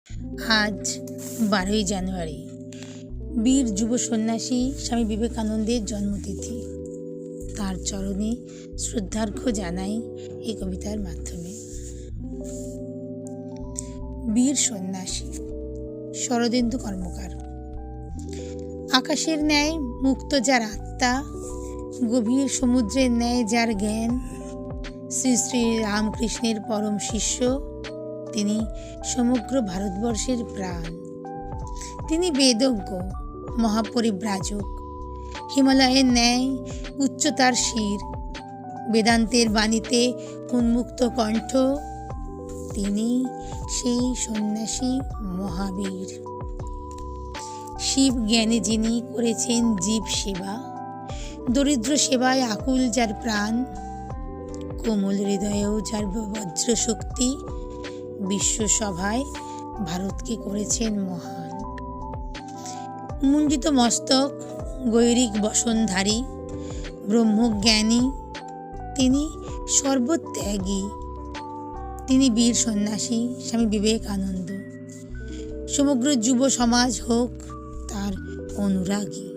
আজ 12ই জানুয়ারি বীর যুব সন্ন্যাসী স্বামী বিবেকানন্দের জন্মতিথি। তার চরণে শ্রদ্ধার্ঘ্য জানাই এই কবিতার মাধ্যমে। বীর সন্ন্যাসী শরদিন্দু কর্মকার। আকাশের ন্যায় মুক্ত যার আত্মা, গভীর সমুদ্রের ন্যায় যার জ্ঞান, শ্রী শ্রী রামকৃষ্ণের পরম শিষ্য, তিনি সমগ্র ভারতবর্ষের প্রাণ। তিনি বেদজ্ঞ, মহাপরিব্রাজক, হিমালয়ের ন্যায় উচ্চতার শির, বেদান্তের বাণীতে উন্মুক্ত কণ্ঠ। তিনি সেই সন্ন্যাসী মহাবীর। শিব জ্ঞানে যিনি করেছেন জীব সেবা, দরিদ্র সেবায় আকুল যার প্রাণ, কোমল হৃদয়েও যার বজ্র শক্তি, বিশ্বসভায় ভারতকে করেছেন মহান। মুণ্ডিত মস্তক, গৈরিক বসনধারী, ব্রহ্মজ্ঞানী, তিনি সর্বত্যাগী। তিনি বীর সন্ন্যাসী স্বামী বিবেকানন্দ। সমগ্র যুব সমাজ হোক তার অনুরাগী।